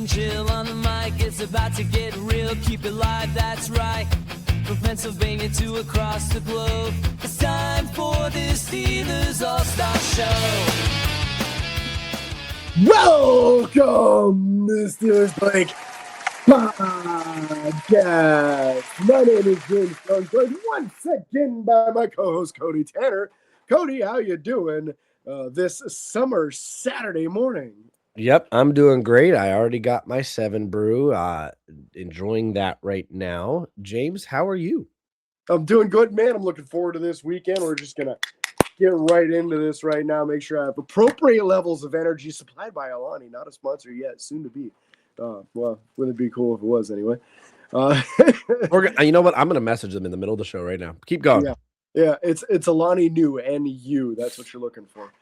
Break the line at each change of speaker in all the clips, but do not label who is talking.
Jill on the mic. It's about to get real. Keep it live, that's right. From Pennsylvania to across the globe, it's time for the Steelers All-Star Show.
Welcome to the Steelers Blake Podcast. My name is James Jones, joined once again by my co-host Cody Tanner. Cody, how you doing this summer Saturday morning?
Yep, I'm doing great. I already got my 7 brew. Enjoying that right now. James, how are you?
I'm doing good, man. I'm looking forward to this weekend. We're just going to get right into this right now. Make sure I have appropriate levels of energy supplied by Alani. Not a sponsor yet, soon to be. Well, wouldn't it be cool if it was anyway?
You know what? I'm going to message them in the middle of the show right now. Keep going.
Yeah, it's Alani New, N-U. That's what you're looking for.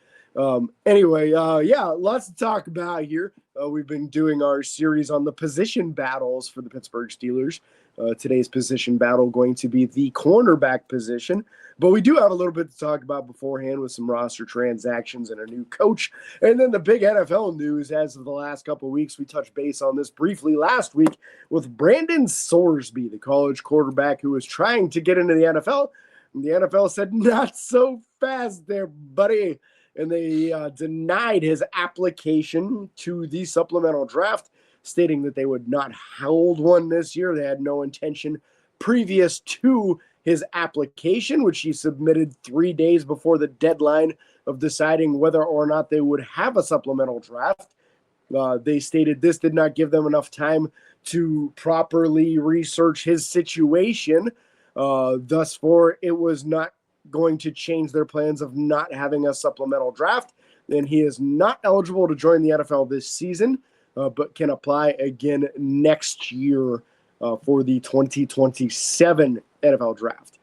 Anyway, lots to talk about here. We've been doing our series on the position battles for the Pittsburgh Steelers. Today's position battle going to be the cornerback position. But we do have a little bit to talk about beforehand with some roster transactions and a new coach. And then the big NFL news as of the last couple of weeks. We touched base on this briefly last week with Brandon Sorsby, the college quarterback who was trying to get into the NFL. And the NFL said, not so fast there, buddy. And they denied his application to the supplemental draft, stating that they would not hold one this year. They had no intention previous to his application, which he submitted 3 days before the deadline of deciding whether or not they would have a supplemental draft. They stated this did not give them enough time to properly research his situation. Thus far, it was not going to change their plans of not having a supplemental draft. And he is not eligible to join the NFL this season, but can apply again next year for the 2027 NFL draft.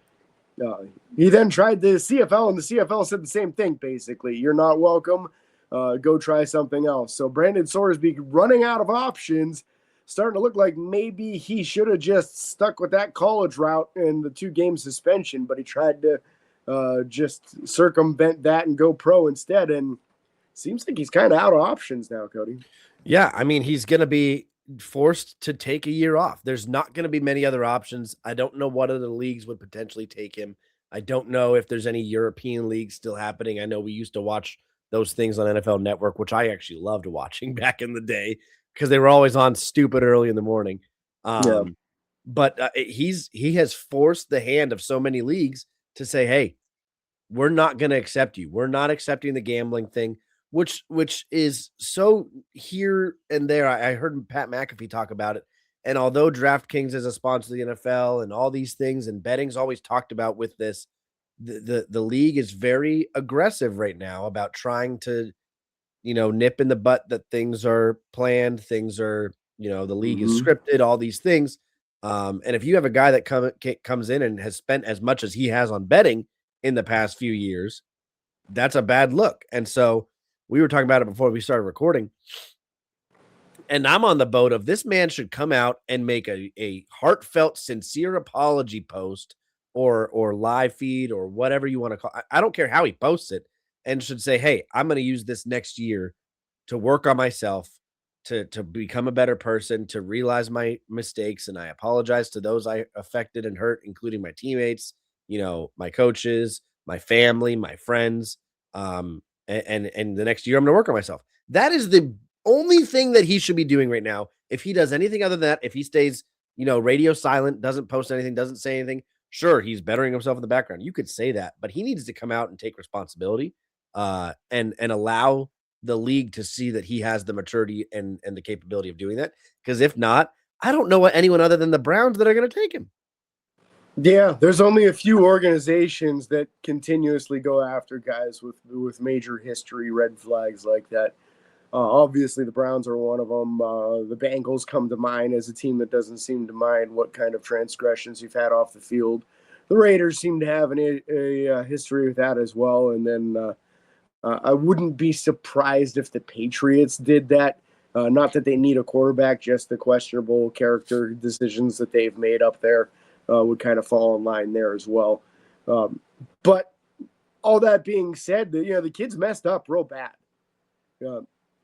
He then tried the CFL, and the CFL said the same thing, basically. You're not welcome. Go try something else. So Brandon Sorsby running out of options, starting to look like maybe he should have just stuck with that college route and the 2-game suspension, but he tried to just circumvent that and go pro instead. And seems like he's kind of out of options now, Cody.
Yeah, I mean, he's going to be forced to take a year off. There's not going to be many other options. I don't know what other leagues would potentially take him. I don't know if there's any European leagues still happening. I know we used to watch those things on NFL Network, which I actually loved watching back in the day because they were always on stupid early in the morning. But he has forced the hand of so many leagues to say, hey, we're not going to accept you. We're not accepting the gambling thing, which is so here and there. I heard Pat McAfee talk about it. And although DraftKings is a sponsor of the NFL and all these things, and betting's always talked about with this, the league is very aggressive right now about trying to, nip in the butt that things are planned, things are, the league is scripted, all these things. And if you have a guy that comes in and has spent as much as he has on betting in the past few years, that's a bad look. And so we were talking about it before we started recording. And I'm on the boat of this man should come out and make a heartfelt, sincere apology post or live feed or whatever you want to call it. I don't care how he posts it, and should say, hey, I'm going to use this next year to work on myself, to become a better person, to realize my mistakes. And I apologize to those I affected and hurt, including my teammates, my coaches, my family, my friends. And the next year I'm going to work on myself. That is the only thing that he should be doing right now. If he does anything other than that, if he stays, radio silent, doesn't post anything, doesn't say anything, sure, he's bettering himself in the background. You could say that, but he needs to come out and take responsibility and allow the league to see that he has the maturity and the capability of doing that. Because if not, I don't know what anyone other than the Browns that are going to take him.
Yeah, there's only a few organizations that continuously go after guys with major history, red flags like that. Obviously, the Browns are one of them. The Bengals come to mind as a team that doesn't seem to mind what kind of transgressions you've had off the field. The Raiders seem to have a history with that as well. And then I wouldn't be surprised if the Patriots did that. Not that they need a quarterback, just the questionable character decisions that they've made up there would kind of fall in line there as well. But all that being said, the kid's messed up real bad.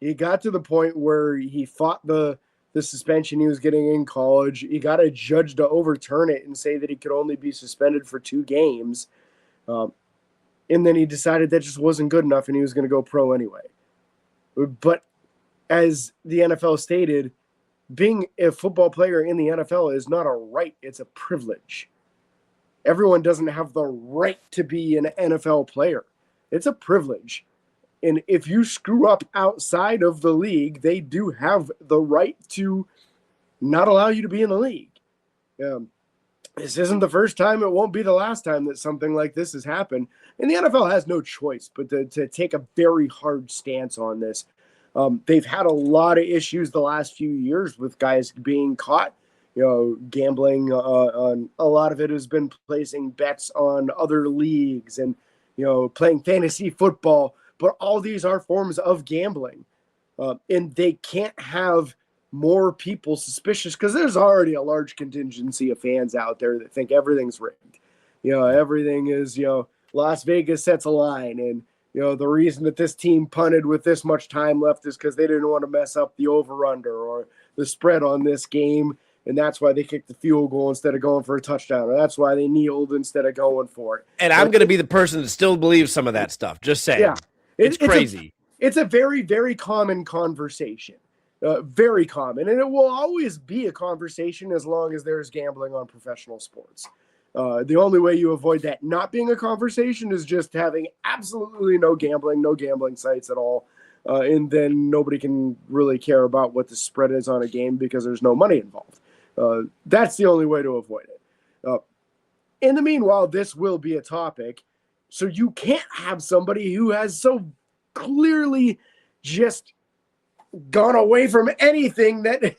He got to the point where he fought the the suspension he was getting in college. He got a judge to overturn it and say that he could only be suspended for 2 games. And then he decided that just wasn't good enough and he was going to go pro anyway. But as the NFL stated, being a football player in the NFL is not a right, it's a privilege. Everyone doesn't have the right to be an NFL player. It's a privilege. And if you screw up outside of the league, they do have the right to not allow you to be in the league. This isn't the first time. It won't be the last time that something like this has happened. And the NFL has no choice but to take a very hard stance on this. They've had a lot of issues the last few years with guys being caught, gambling. On a lot of it has been placing bets on other leagues and, playing fantasy football. But all these are forms of gambling. And they can't have more people suspicious because there's already a large contingency of fans out there that think everything's rigged. Everything is, Las Vegas sets a line. And, the reason that this team punted with this much time left is because they didn't want to mess up the over-under or the spread on this game. And that's why they kicked the field goal instead of going for a touchdown. Or that's why they kneeled instead of going for it.
And I'm going to be the person that still believes some of that stuff. Just saying.
Yeah.
It's crazy.
It's a very, very common conversation. Very common. And it will always be a conversation as long as there's gambling on professional sports. The only way you avoid that not being a conversation is just having absolutely no gambling sites at all. And then nobody can really care about what the spread is on a game because there's no money involved. That's the only way to avoid it. In the meanwhile, this will be a topic. So you can't have somebody who has so clearly just gone away from anything that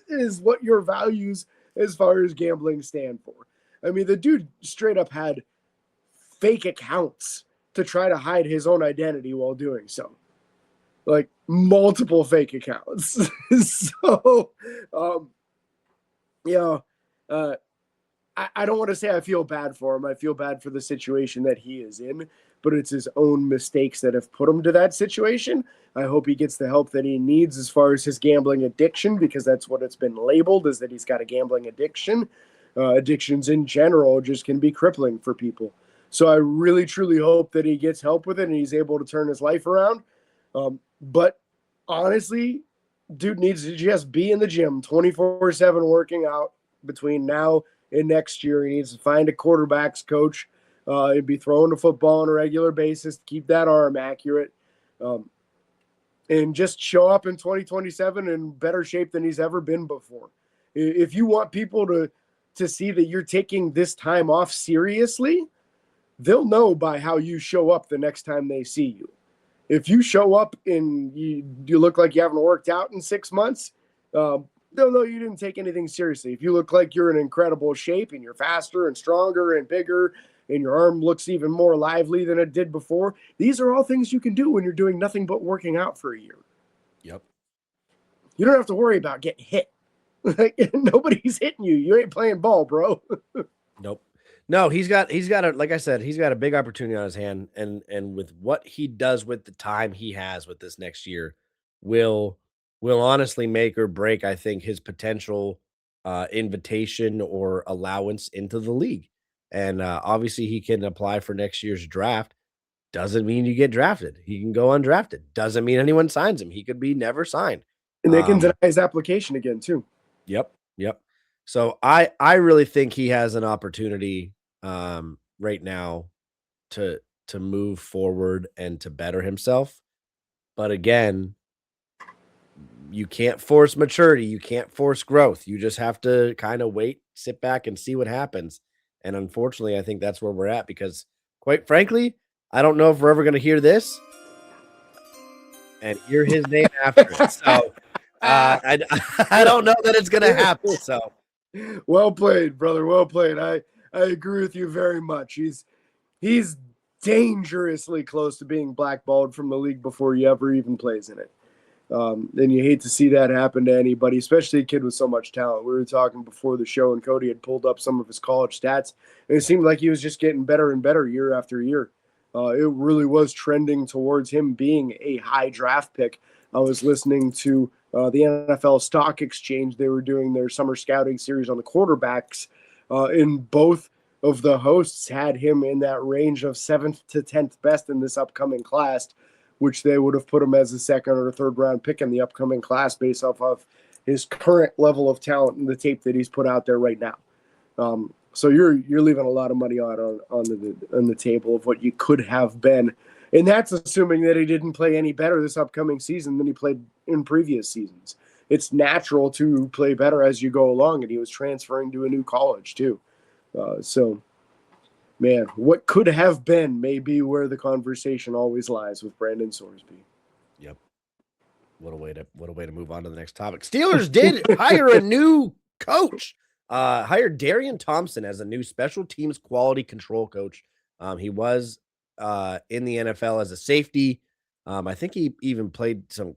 is what your values as far as gambling stand for. I mean, the dude straight up had fake accounts to try to hide his own identity while doing so. Like multiple fake accounts. So, I don't want to say I feel bad for him. I feel bad for the situation that he is in, but it's his own mistakes that have put him to that situation. I hope he gets the help that he needs as far as his gambling addiction, because that's what it's been labeled, is that he's got a gambling addiction. Addictions in general just can be crippling for people. So I really, truly hope that he gets help with it and he's able to turn his life around. But honestly, dude needs to just be in the gym 24/7 working out between now and next year. He needs to find a quarterbacks coach. He'd be throwing the football on a regular basis to keep that arm accurate. And just show up in 2027 in better shape than he's ever been before. If you want people to see that you're taking this time off seriously, they'll know by how you show up the next time they see you. If you show up and you look like you haven't worked out in 6 months, they'll know you didn't take anything seriously. If you look like you're in incredible shape and you're faster and stronger and bigger and your arm looks even more lively than it did before, these are all things you can do when you're doing nothing but working out for a year.
Yep.
You don't have to worry about getting hit. Nobody's hitting you. You ain't playing ball, bro.
Nope. No, he's got like I said, he's got a big opportunity on his hand, and with what he does with the time he has with this next year will honestly make or break, I think, his potential invitation or allowance into the league. And obviously he can apply for next year's draft. Doesn't mean you get drafted. He can go undrafted. Doesn't mean anyone signs him. He could be never signed.
And they can deny his application again too.
Yep. So I really think he has an opportunity right now to move forward and to better himself. But again, you can't force maturity. You can't force growth. You just have to kind of wait, sit back and see what happens. And unfortunately, I think that's where we're at, because quite frankly, I don't know if we're ever going to hear this and hear his name after it. So I don't know that it's going to happen. So
well played, brother. Well played. I agree with you very much. He's dangerously close to being blackballed from the league before he ever even plays in it. And you hate to see that happen to anybody, especially a kid with so much talent. We were talking before the show, and Cody had pulled up some of his college stats, and it seemed like he was just getting better and better year after year. It really was trending towards him being a high draft pick. I was listening to the NFL Stock Exchange. They were doing their summer scouting series on the quarterbacks, and both of the hosts had him in that range of 7th to 10th best in this upcoming class, which they would have put him as a second or third round pick in the upcoming class based off of his current level of talent and the tape that he's put out there right now. So you're leaving a lot of money on the table of what you could have been, and that's assuming that he didn't play any better this upcoming season than he played in previous seasons. It's natural to play better as you go along, and he was transferring to a new college too. So, man, what could have been may be where the conversation always lies with Brandon Sorsby.
Yep. What a way to move on to the next topic. Steelers did hire a new coach. Hired Darian Thompson as a new special teams quality control coach. He was in the NFL as a safety. I think he even played some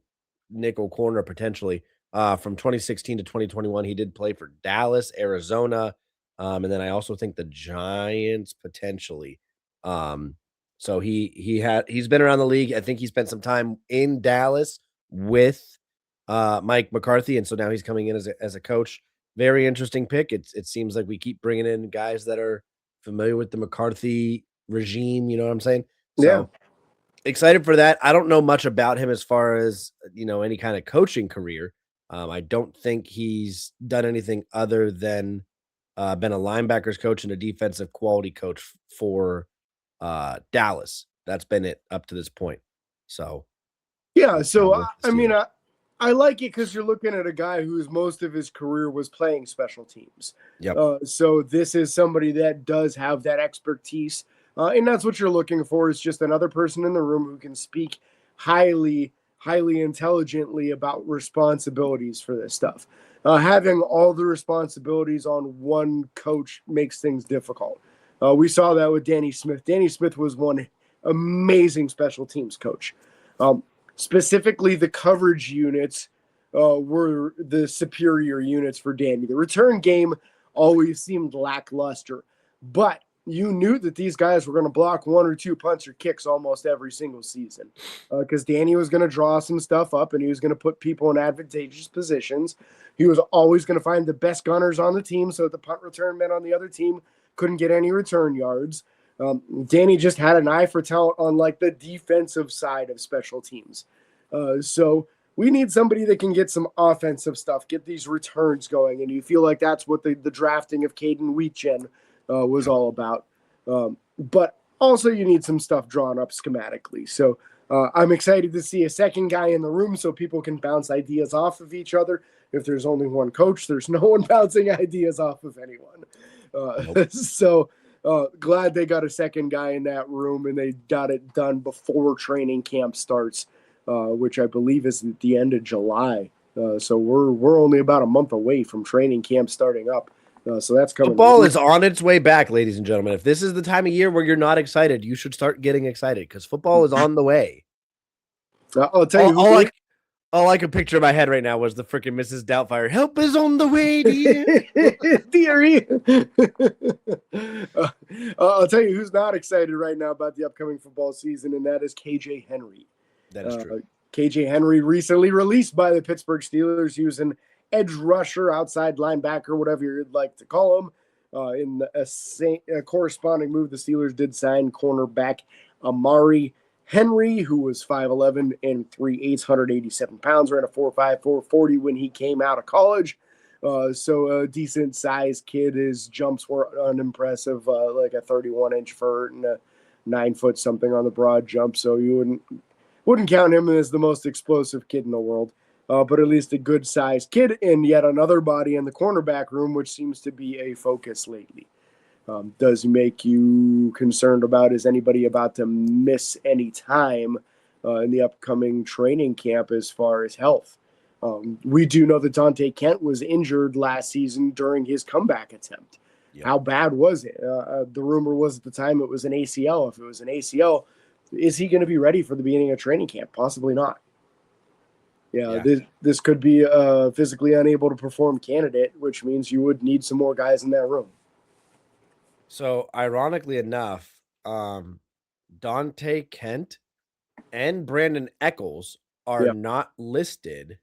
nickel corner potentially. From 2016 to 2021, he did play for Dallas, Arizona, and then I also think the Giants potentially. So he's been around the league. I think he spent some time in Dallas with Mike McCarthy, and so now he's coming in as a coach. Very interesting pick. It seems like we keep bringing in guys that are familiar with the McCarthy regime. You know what I'm saying? So,
yeah.
Excited for that. I don't know much about him as far as, any kind of coaching career. I don't think he's done anything other than been a linebackers coach and a defensive quality coach for Dallas. That's been it up to this point. So,
yeah. So, I mean, I like it because you're looking at a guy whose most of his career was playing special teams.
Yep.
So this is somebody that does have that expertise. And that's what you're looking for, is just another person in the room who can speak highly intelligently about responsibilities for this stuff. Having all the responsibilities on one coach makes things difficult. We saw that with Danny Smith. Danny Smith was one amazing special teams coach. Specifically, the coverage units were the superior units for Danny. The return game always seemed lackluster, but you knew that these guys were going to block one or two punts or kicks almost every single season because Danny was going to draw some stuff up and he was going to put people in advantageous positions. He was always going to find the best gunners on the team so that the punt return men on the other team couldn't get any return yards. Danny just had an eye for talent on like the defensive side of special teams. So we need somebody that can get some offensive stuff, get these returns going. And you feel like that's what the drafting of Caden Wheatgen was all about. But also you need some stuff drawn up schematically. So I'm excited to see a second guy in the room so people can bounce ideas off of each other. If there's only one coach, there's no one bouncing ideas off of anyone. Nope. So glad they got a second guy in that room and they got it done before training camp starts, which I believe is at the end of July. So we're only about a month away from training camp starting up. So that's coming.
Football is on its way back, ladies and gentlemen. If this is the time of year where you're not excited, you should start getting excited because football is on the way.
I'll tell you.
All I could picture in my head right now was the freaking Mrs. Doubtfire. Help is on the way, dear.
Dearie. I'll tell you who's not excited right now about the upcoming football season, and that is KJ Henry.
That is true.
KJ Henry recently released by the Pittsburgh Steelers. He was an edge rusher, outside linebacker, whatever you'd like to call him. In a corresponding move, the Steelers did sign cornerback Amari Henry, who was 5'11" and 3/8, 187 pounds, ran a 4.5, 4.40 when he came out of college. So a decent sized kid. His jumps were unimpressive, like a 31-inch vert and a 9-foot something on the broad jump. So you wouldn't count him as the most explosive kid in the world, but at least a good sized kid. And yet another body in the cornerback room, which seems to be a focus lately. Does make you concerned about, is anybody about to miss any time in the upcoming training camp as far as health? We do know that Dante Kent was injured last season during his comeback attempt. Yep. How bad was it? The rumor was at the time it was an ACL. If it was an ACL, is he going to be ready for the beginning of training camp? Possibly not. Yeah. This could be a physically unable to perform candidate, which means you would need some more guys in that room.
So, ironically enough, Dante Kent and Brandon Eccles are not listed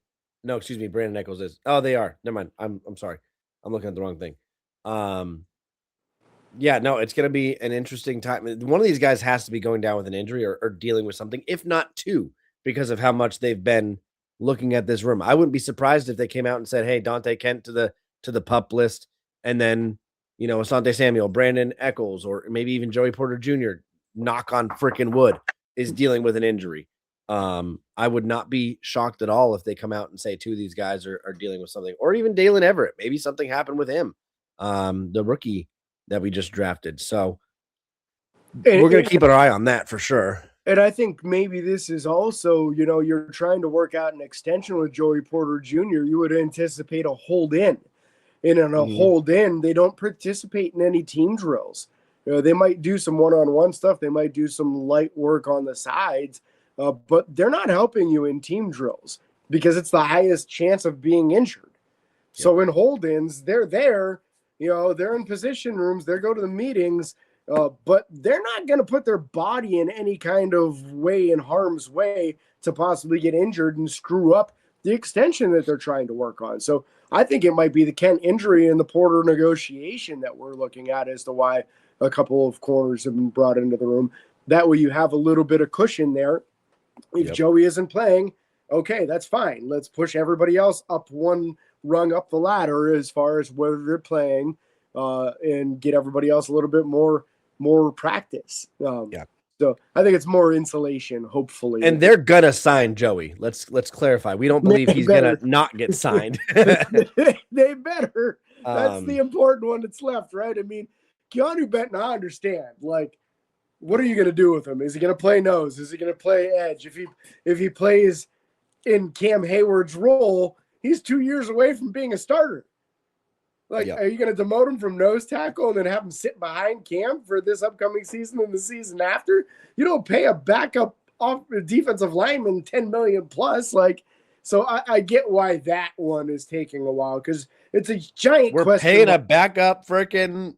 No, excuse me. Brandon Eccles is. Oh, they are. Never mind. I'm sorry. I'm looking at the wrong thing. Yeah, no, it's going to be an interesting time. One of these guys has to be going down with an injury or dealing with something, if not two, because of how much they've been looking at this room. I wouldn't be surprised if they came out and said, "Hey, Dante Kent to the pup list," and then Asante Samuel, Brandon Eccles, or maybe even Joey Porter Jr. Knock on freaking wood is dealing with an injury. I would not be shocked at all if they come out and say two of these guys are dealing with something, or even Dalen Everett. Maybe something happened with him, the rookie that we just drafted. So we're going to keep an eye on that for sure.
And I think maybe this is also, you're trying to work out an extension with Joey Porter Jr. You would anticipate a hold in. And in a hold in, they don't participate in any team drills. They might do some one-on-one stuff. They might do some light work on the sides, but they're not helping you in team drills because it's the highest chance of being injured. So in hold-ins, they're there. They're in position rooms. They go to the meetings, but they're not going to put their body in any kind of way in harm's way to possibly get injured and screw up the extension that they're trying to work on. So I think it might be the Kent injury and the Porter negotiation that we're looking at as to why a couple of corners have been brought into the room. That way you have a little bit of cushion there. If Joey isn't playing, okay, that's fine. Let's push everybody else up one rung up the ladder as far as whether they're playing and get everybody else a little bit more practice. So I think it's more insulation, hopefully.
And they're gonna sign Joey. Let's clarify. We don't believe he's gonna not get signed.
They better. That's the important one that's left, right? I mean, Keanu Benton, I understand. Like, what are you gonna do with him? Is he gonna play nose? Is he gonna play edge? If he plays in Cam Hayward's role, he's 2 years away from being a starter. Like, are you going to demote him from nose tackle and then have him sit behind Cam for this upcoming season and the season after? You don't pay a backup defensive lineman $10 million plus. Like, so I get why that one is taking a while because it's a giant question.
We're paying a backup freaking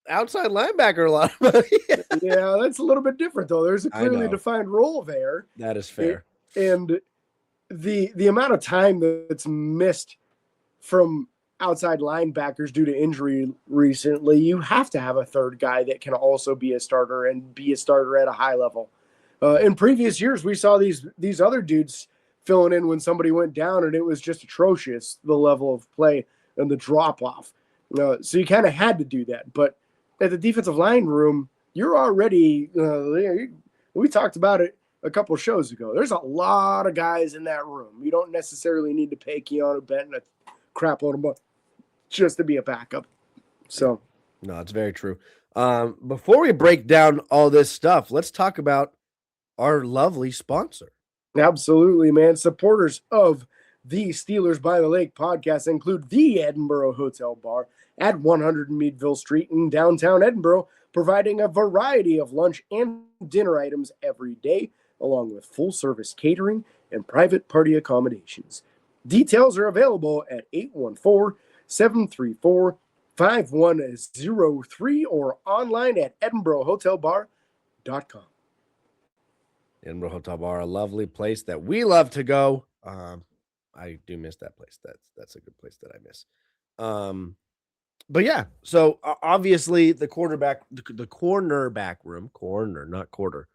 outside linebacker a lot of money.
Yeah, that's a little bit different though. There's a clearly defined role there.
That is fair.
And the amount of time that's missed from outside linebackers due to injury recently, you have to have a third guy that can also be a starter and be a starter at a high level. In previous years, we saw these other dudes filling in when somebody went down, and it was just atrocious, the level of play and the drop-off. So you kind of had to do that. But at the defensive line room, you're already we talked about it a couple of shows ago. There's a lot of guys in that room. You don't necessarily need to pay Keanu Benton a crap load of money just to be a backup. So
no, it's very true. Before we break down all this stuff, let's talk about our lovely sponsor.
Absolutely, man. Supporters of the Steelers by the Lake podcast include the Edinburgh Hotel Bar at 100 Meadville Street in downtown Edinburgh, providing a variety of lunch and dinner items every day, along with full-service catering and private party accommodations. Details are available at 814-734-5103 or online at edinburghhotelbar.com.
Edinburgh Hotel Bar, a lovely place that we love to go. I do miss that place. That's a good place that I miss. But yeah, so obviously the cornerback room, not quarter,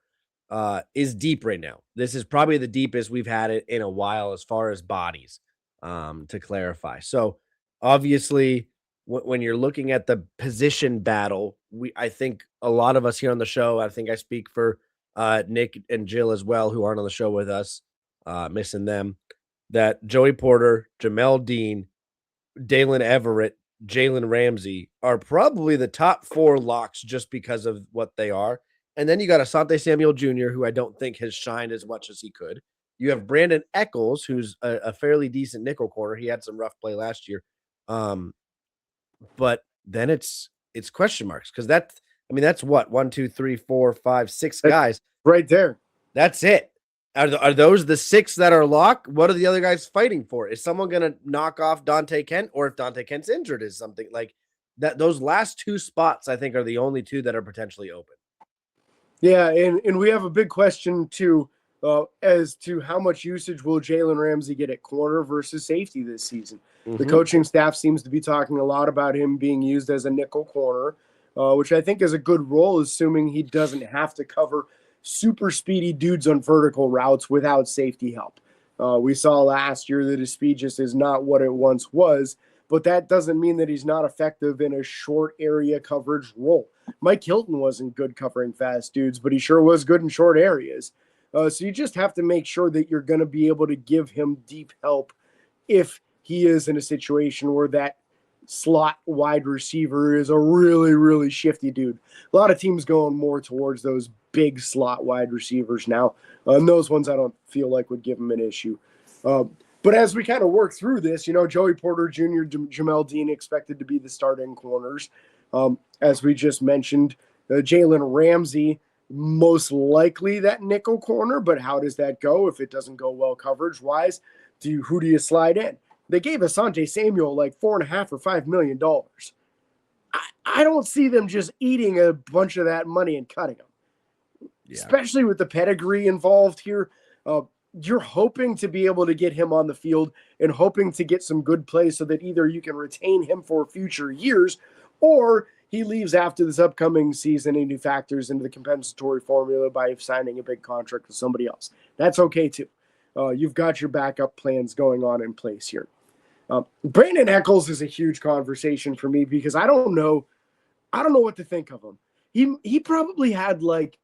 is deep right now. This is probably the deepest we've had it in a while as far as bodies, to clarify. So obviously when you're looking at the position battle, I think a lot of us here on the show, I think I speak for Nick and Jill as well, who aren't on the show with us, missing them, that Joey Porter, Jamel Dean, Dalen Everett, Jalen Ramsey are probably the top four locks just because of what they are. And then you got Asante Samuel Jr., who I don't think has shined as much as he could. You have Brandon Eccles, who's a fairly decent nickel corner. He had some rough play last year. But then it's question marks because that's what 1, 2, 3, 4, 5, 6 guys
right there.
That's it. Are those the 6 that are locked? What are the other guys fighting for? Is someone going to knock off Dante Kent, or if Dante Kent's injured, is something like that? Those last 2 spots, I think, are the only 2 that are potentially open.
Yeah, and we have a big question too as to how much usage will Jalen Ramsey get at corner versus safety this season. The
Mm-hmm.
coaching staff seems to be talking a lot about him being used as a nickel corner, which I think is a good role, assuming he doesn't have to cover super speedy dudes on vertical routes without safety help. We saw last year that his speed just is not what it once was, but that doesn't mean that he's not effective in a short area coverage role. Mike Hilton wasn't good covering fast dudes, but he sure was good in short areas. So you just have to make sure that you're going to be able to give him deep help if he is in a situation where that slot wide receiver is a really, really shifty dude. A lot of teams going more towards those big slot wide receivers now. And those ones I don't feel like would give him an issue. But as we kind of work through this, Joey Porter Jr., Jamel Dean expected to be the starting corners. As we just mentioned, Jalen Ramsey, most likely that nickel corner, but how does that go if it doesn't go well coverage-wise? Who do you slide in? They gave Asante Samuel like $4.5 or $5 million. I don't see them just eating a bunch of that money and cutting him, especially with the pedigree involved here. You're hoping to be able to get him on the field and hoping to get some good plays so that either you can retain him for future years or he leaves after this upcoming season and he factors into the compensatory formula by signing a big contract with somebody else. That's okay too. You've got your backup plans going on in place here. Brandon Eccles is a huge conversation for me because I don't know what to think of him. He probably had like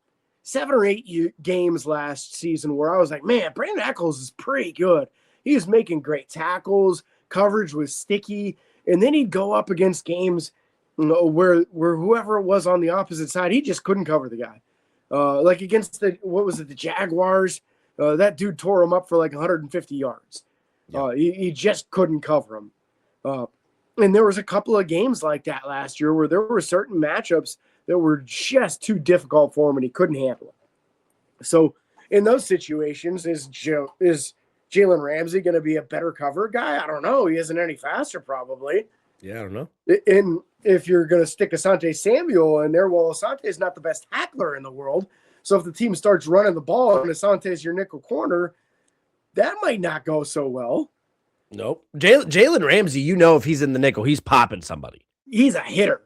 7 or 8 games last season where I was like, man, Brandon Eccles is pretty good. He was making great tackles, coverage was sticky, and then he'd go up against games where whoever it was on the opposite side, he just couldn't cover the guy. Like against the Jaguars, that dude tore him up for like 150 yards. He just couldn't cover him. And there was a couple of games like that last year where there were certain matchups that were just too difficult for him and he couldn't handle it. So in those situations, is Jalen Ramsey going to be a better cover guy? I don't know. He isn't any faster probably.
Yeah, I don't know.
And if you're going to stick Asante Samuel in there, well, Asante is not the best tackler in the world. So if the team starts running the ball and Asante is your nickel corner, that might not go so well.
Nope. Jalen Ramsey, if he's in the nickel, he's popping somebody.
He's a hitter.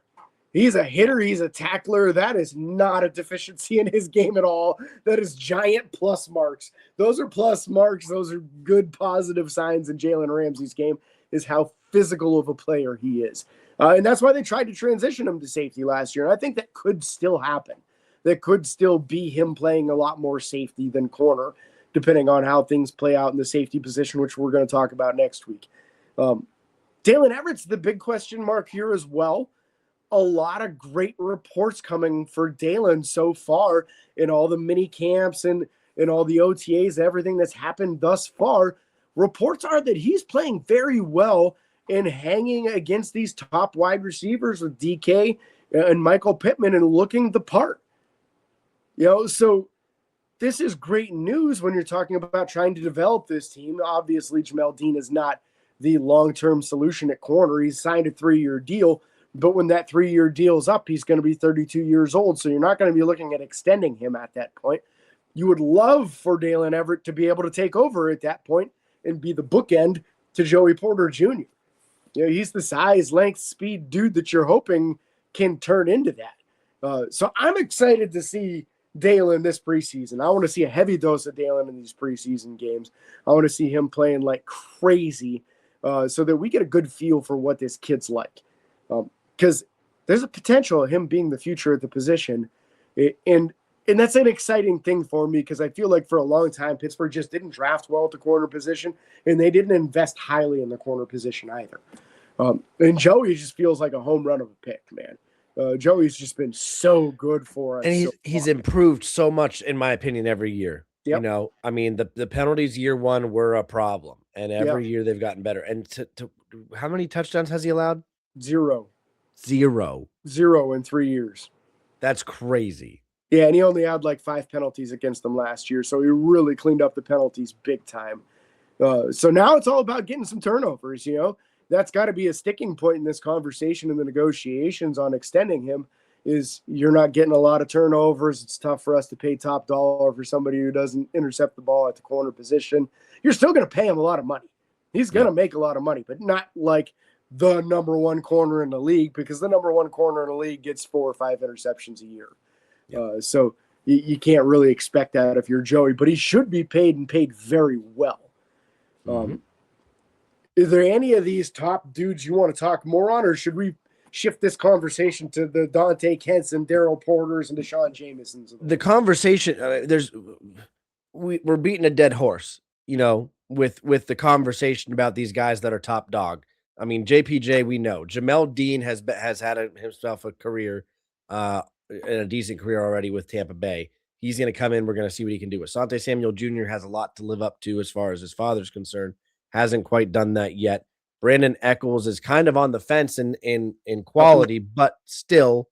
He's a tackler. That is not a deficiency in his game at all. That is giant plus marks. Those are plus marks. Those are good positive signs in Jalen Ramsey's game, is how physical of a player he is. And that's why they tried to transition him to safety last year. And I think that could still happen. That could still be him playing a lot more safety than corner, depending on how things play out in the safety position, which we're going to talk about next week. Dalen Everett's the big question mark here as well. A lot of great reports coming for Dalen so far in all the mini camps and all the OTAs, everything that's happened thus far. Reports are that he's playing very well and hanging against these top wide receivers with DK and Michael Pittman and looking the part. So this is great news when you're talking about trying to develop this team. Obviously, Jamel Dean is not the long-term solution at corner. He's signed a 3-year deal, but when that 3-year deal is up, he's going to be 32 years old, so you're not going to be looking at extending him at that point. You would love for Dalen Everett to be able to take over at that point and be the bookend to Joey Porter Jr. He's the size, length, speed dude that you're hoping can turn into that. So I'm excited to see Dalen this preseason. I want to see a heavy dose of Dalen in these preseason games. I want to see him playing like crazy so that we get a good feel for what this kid's like. Because there's a potential of him being the future at the position. And that's an exciting thing for me because I feel like for a long time, Pittsburgh just didn't draft well at the corner position, and they didn't invest highly in the corner position either. And Joey just feels like a home run of a pick, man. Joey's just been so good for us.
And he's improved so much, in my opinion, every year.
Yep.
The penalties year one were a problem, and every year they've gotten better. And to how many touchdowns has he allowed?
Zero in 3 years.
That's crazy.
Yeah, and he only had like 5 penalties against them last year, so he really cleaned up the penalties big time. So now it's all about getting some turnovers, That's got to be a sticking point in this conversation and the negotiations on extending him is you're not getting a lot of turnovers. It's tough for us to pay top dollar for somebody who doesn't intercept the ball at the corner position. You're still going to pay him a lot of money. He's going to make a lot of money, but not like the number one corner in the league, because the number one corner in the league gets 4 or 5 interceptions a year. So you can't really expect that if you're Joey, but he should be paid and paid very well. Is there any of these top dudes you want to talk more on, or should we shift this conversation to the Dante Kents and Daryl Porters and Deshaun Jamesons?
The conversation, we're beating a dead horse, with the conversation about these guys that are top dog. I mean, JPJ, we know. Jamel Dean has had himself a career, and a decent career already with Tampa Bay. He's going to come in. We're going to see what he can do. Asante Samuel Jr. has a lot to live up to as far as his father's concerned. Hasn't quite done that yet. Brandon Echols is kind of on the fence in quality, but still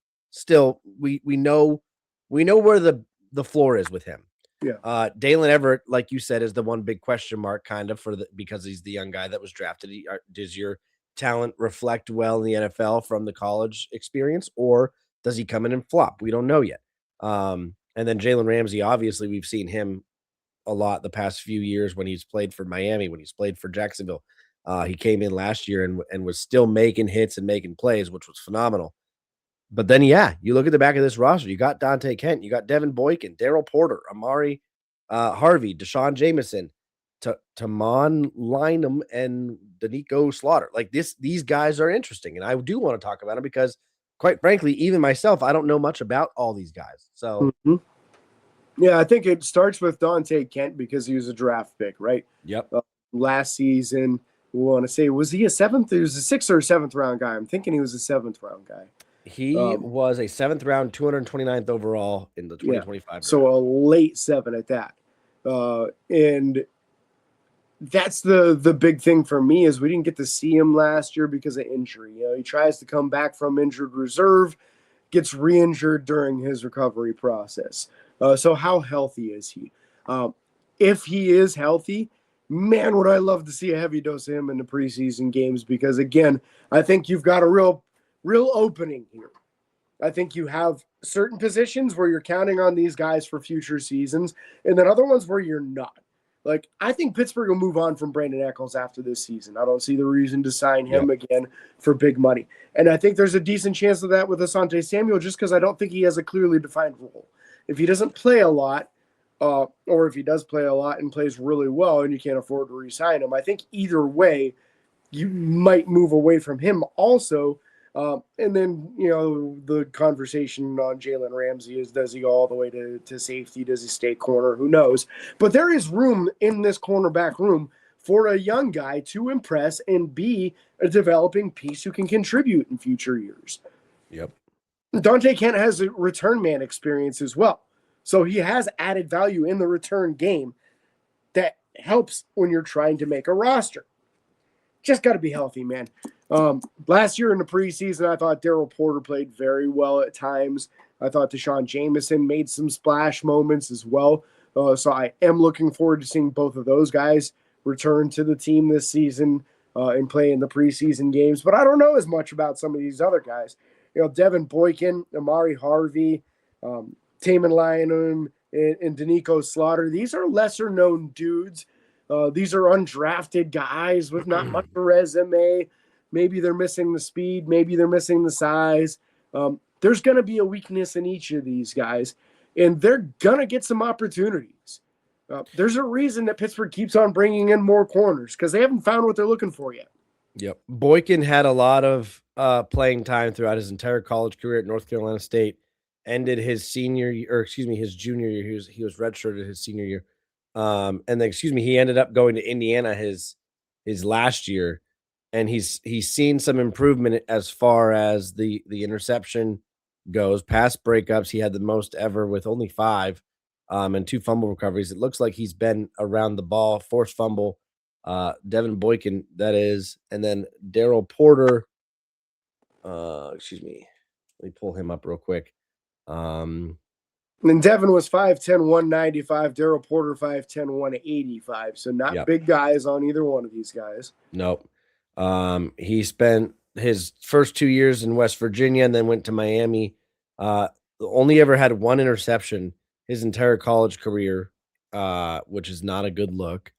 we know where the floor is with him.
Yeah.
Dalen Everett, like you said, is the one big question mark kind of because he's the young guy that was drafted. Does your talent reflect well in the NFL from the college experience, or does he come in and flop? We don't know yet. And then Jalen Ramsey, obviously we've seen him a lot the past few years when he's played for Miami, when he's played for Jacksonville. He came in last year and was still making hits and making plays, which was phenomenal. But then, you look at the back of this roster. You got Dante Kent, you got Devin Boykin, Daryl Porter, Amari Harvey, Deshaun Jameson, Tamon Lynam, and Danico Slaughter. Like these guys are interesting, and I do want to talk about them because, quite frankly, even myself, I don't know much about all these guys. So,
yeah, I think it starts with Dante Kent because he was a draft pick, right?
Yep.
Last season, we want to say, was he a seventh? He was a 6th or 7th round guy. I'm thinking he was a 7th round guy.
He was a 7th round, 229th overall in the 2025 draft.
So a late 7 at that. And that's the big thing for me is we didn't get to see him last year because of injury. He tries to come back from injured reserve, gets re-injured during his recovery process. So how healthy is he? If he is healthy, man, would I love to see a heavy dose of him in the preseason games, because, again, I think you've got a real opening here. I think you have certain positions where you're counting on these guys for future seasons, and then other ones where you're not. Like, I think Pittsburgh will move on from Brandon Echols after this season. I don't see the reason to sign him again for big money. And I think there's a decent chance of that with Asante Samuel, just because I don't think he has a clearly defined role. If he doesn't play a lot, or if he does play a lot and plays really well and you can't afford to re-sign him, I think either way you might move away from him also. And then, the conversation on Jalen Ramsey is, does he go all the way to safety? Does he stay corner? Who knows? But there is room in this cornerback room for a young guy to impress and be a developing piece who can contribute in future years.
Yep.
Dante Kent has a return man experience as well. So he has added value in the return game that helps when you're trying to make a roster. Just got to be healthy, man. Last year in the preseason, I thought Daryl Porter played very well at times. I thought Deshaun Jameson made some splash moments as well. So I am looking forward to seeing both of those guys return to the team this season and play in the preseason games. But I don't know as much about some of these other guys. Devin Boykin, Amari Harvey, Tamon Lynam, and Danico Slaughter. These are lesser-known dudes. These are undrafted guys with not much of a resume. Maybe they're missing the speed. Maybe they're missing the size. There's going to be a weakness in each of these guys, and they're going to get some opportunities. There's a reason that Pittsburgh keeps on bringing in more corners, because they haven't found what they're looking for yet.
Yep. Boykin had a lot of playing time throughout his entire college career at North Carolina State. Ended his junior year. He was redshirted his senior year. And then, he ended up going to Indiana his last year, and he's seen some improvement as far as the interception goes. Pass breakups, he had the most ever with only 5, and 2 fumble recoveries. It looks like he's been around the ball. Forced fumble, Devin Boykin, that is, and then Daryl Porter. Let me pull him up real quick.
And Devin was 5'10", 195. Daryl Porter 5'10", 185. So not big guys on either one of these guys.
Nope. He spent his first 2 years in West Virginia and then went to Miami Only ever had one interception his entire college career, which is not a good look.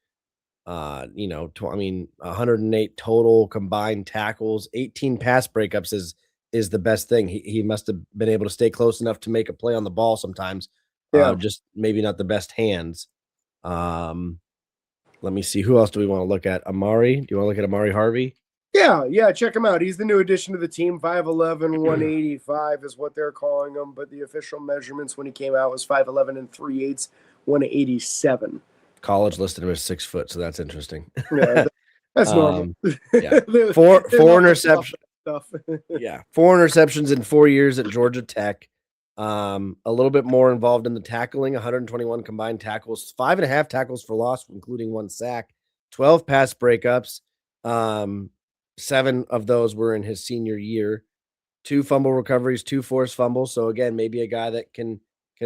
108 total combined tackles, 18 pass breakups is the best thing. He must have been able to stay close enough to make a play on the ball sometimes.
Yeah.
Just maybe not the best hands. Let me see. Who else do we want to look at? Amari. Do you want to look at Amari Harvey?
Yeah, check him out. He's the new addition to the team. 5'11", 185 is what they're calling him, but the official measurements when he came out was 5'11 and 3/8, 187.
College listed him as 6 foot, so that's interesting.
Yeah, that's normal.
Yeah. Four interceptions. Yeah, 4 interceptions in 4 years at Georgia Tech. A little bit more involved in the tackling, 121 combined tackles, 5.5 tackles for loss, including 1 sack, 12 pass breakups. 7 of those were in his senior year, 2 fumble recoveries, 2 forced fumbles. So again, maybe a guy that can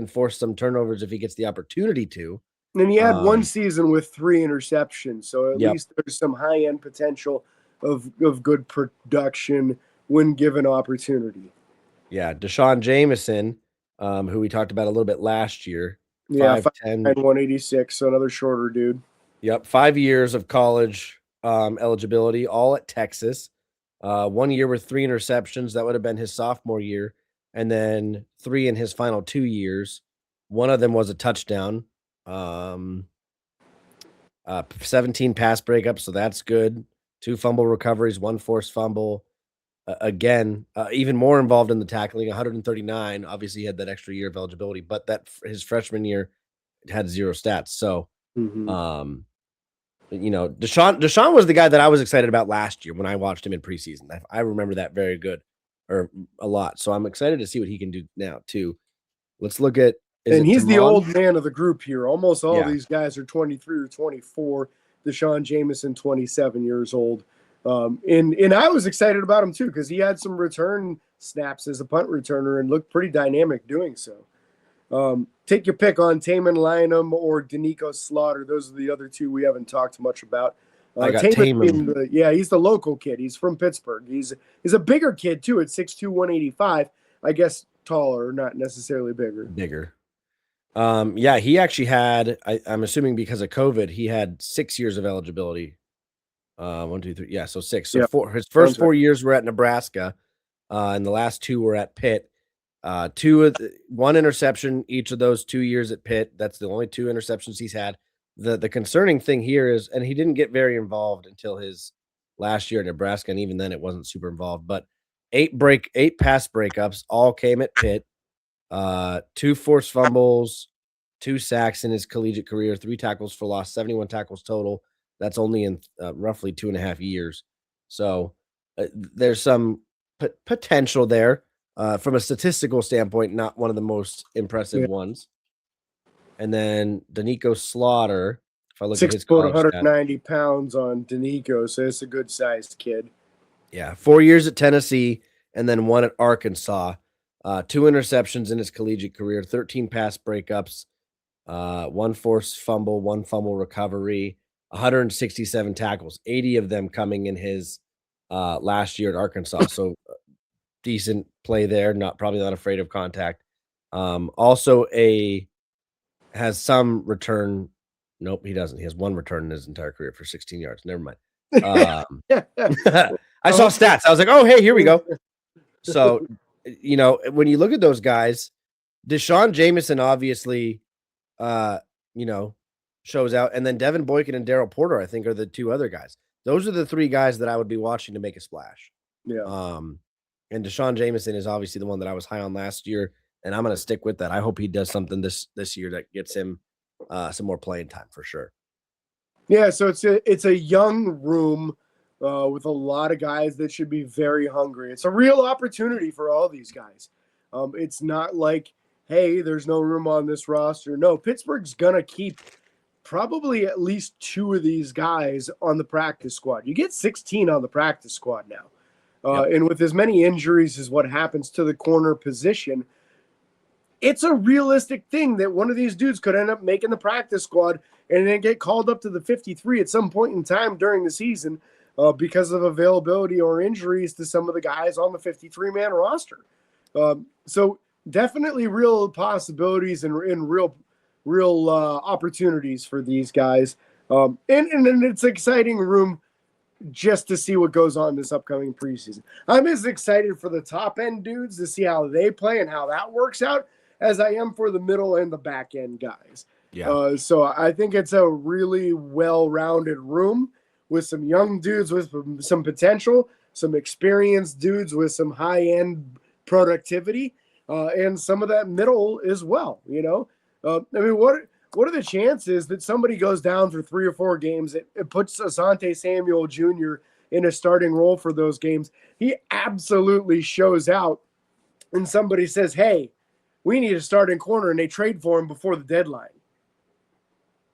force some turnovers if he gets the opportunity to.
And he had one season with 3 interceptions, so at
Yep.
least there's some high-end potential of good production when given opportunity.
Yeah, Deshaun Jameson, who we talked about a little bit last year.
Yeah,
5'10",
186, so another shorter dude.
Yep, 5 years of college eligibility, all at Texas. 1 year with 3 interceptions. That would have been his sophomore year, and then 3 in his final 2 years. One of them was a touchdown. 17 pass breakups, so that's good. 2 fumble recoveries, 1 forced fumble. Again, even more involved in the tackling, 139. Obviously, he had that extra year of eligibility, but his freshman year had 0 stats. So, Deshaun was the guy that I was excited about last year when I watched him in preseason. I remember that very good, or a lot. So I'm excited to see what he can do now too. Let's look at.
And he's the old man of the group here. Almost all these guys are 23 or 24. Deshaun Jameson, 27 years old. And I was excited about him too because he had some return snaps as a punt returner and looked pretty dynamic doing so. Take your pick on Taman Lynham or Danico Slaughter. Those are the other two we haven't talked much about.
I got Taman.
He's the local kid. He's from Pittsburgh. He's a bigger kid too at 6'2", 185. I guess taller, not necessarily bigger.
Bigger. He actually had, I'm assuming because of COVID, he had 6 years of eligibility. 1, 2, 3. Yeah, so 6. So his first 4 years were at Nebraska, and the last 2 were at Pitt. 1 interception each of those 2 years at Pitt. That's the only 2 interceptions he's had. The concerning thing here is, and he didn't get very involved until his last year at Nebraska, and even then it wasn't super involved, but 8 pass breakups all came at Pitt. 2 forced fumbles, 2 sacks in his collegiate career, 3 tackles for loss, 71 tackles total. That's only in roughly 2.5 years. So there's some potential there from a statistical standpoint, not one of the most impressive ones. And then Danico Slaughter, if I look at his
6 foot, 190 pounds on Danico, so it's a good sized kid.
Yeah, 4 years at Tennessee and then 1 at Arkansas. 2 interceptions in his collegiate career, 13 pass breakups, 1 forced fumble, 1 fumble recovery, 167 tackles, 80 of them coming in his last year at Arkansas. So decent play there, probably not afraid of contact. Also has some return. Nope, he doesn't. He has 1 return in his entire career for 16 yards. Never mind. I saw stats. I was like, oh, hey, here we go. So, when you look at those guys, Deshaun Jameson obviously, shows out. And then Devin Boykin and Daryl Porter, I think, are the 2 other guys. Those are the 3 guys that I would be watching to make a splash.
Yeah.
And Deshaun Jameson is obviously the one that I was high on last year, and I'm going to stick with that. I hope he does something this year that gets him some more playing time for sure.
Yeah, so it's a young room with a lot of guys that should be very hungry. It's a real opportunity for all these guys. It's not like, hey, there's no room on this roster. No, Pittsburgh's going to keep probably at least 2 of these guys on the practice squad. You get 16 on the practice squad now. And with as many injuries as what happens to the corner position, it's a realistic thing that one of these dudes could end up making the practice squad and then get called up to the 53 at some point in time during the season because of availability or injuries to some of the guys on the 53-man roster. So definitely real possibilities and real opportunities for these guys. And it's an exciting room just to see what goes on this upcoming preseason. I'm as excited for the top end dudes to see how they play and how that works out as I am for the middle and the back end guys.
Yeah.
So I think it's a really well-rounded room with some young dudes with some potential, some experienced dudes with some high-end productivity, and some of that middle as well. I mean, what are the chances that somebody goes down for 3 or 4 games? It puts Asante Samuel Jr. in a starting role for those games. He absolutely shows out, and somebody says, hey, we need a starting corner, and they trade for him before the deadline.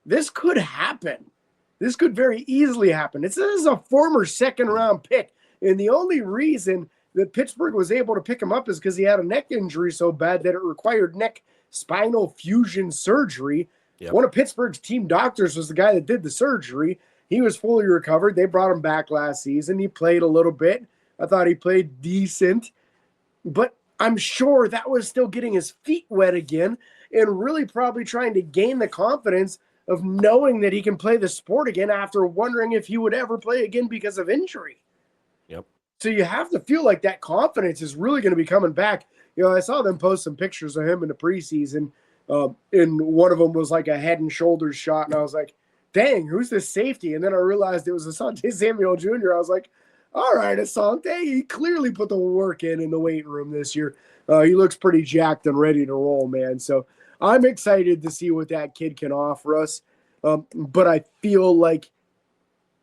This could happen. This could very easily happen. This is a former second-round pick, and the only reason that Pittsburgh was able to pick him up is because he had a neck injury so bad that it required neck spinal fusion surgery. Yep. One of Pittsburgh's team doctors was the guy that did the surgery. He was fully recovered. They brought him back last season. He played a little bit. I thought he played decent. But I'm sure that was still getting his feet wet again and really probably trying to gain the confidence of knowing that he can play the sport again after wondering if he would ever play again because of injury.
Yep.
So you have to feel like that confidence is really going to be coming back. I saw them post some pictures of him in the preseason. And one of them was like a head and shoulders shot. And I was like, dang, who's this safety? And then I realized it was Asante Samuel Jr. I was like, all right, Asante, he clearly put the work in the weight room this year. He looks pretty jacked and ready to roll, man. So I'm excited to see what that kid can offer us. But I feel like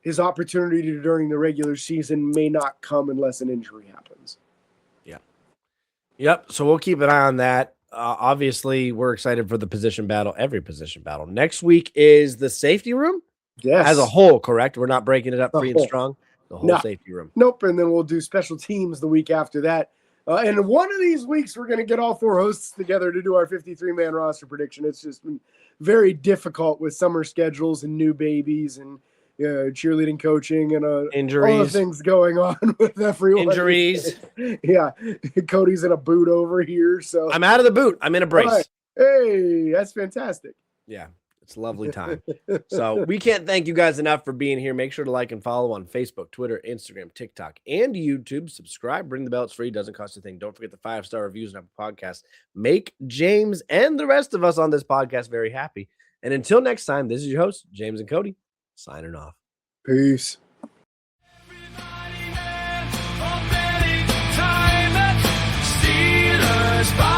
his opportunity during the regular season may not come unless an injury happens.
Yeah. Yep. So we'll keep an eye on that. Obviously, we're excited for the position battle, every position battle. Next week is the safety room?
Yes.
As a whole, correct? We're not breaking it up free and strong? The whole safety room.
Nope. And then we'll do special teams the week after that. And one of these weeks, we're going to get all 4 hosts together to do our 53-man roster prediction. It's just been very difficult with summer schedules and new babies and cheerleading coaching and
injuries,
all the things going on with everyone.
Injuries.
Yeah. Cody's in a boot over here. So
I'm out of the boot. I'm in a brace.
Right. Hey, that's fantastic.
Yeah. It's a lovely time. So we can't thank you guys enough for being here. Make sure to like and follow on Facebook, Twitter, Instagram, TikTok, and YouTube. Subscribe, ring the bell. It's free. Doesn't cost a thing. Don't forget the 5-star reviews and Apple Podcasts. Make James and the rest of us on this podcast very happy. And until next time, this is your host, James and Cody, signing off.
Peace.
Steelers.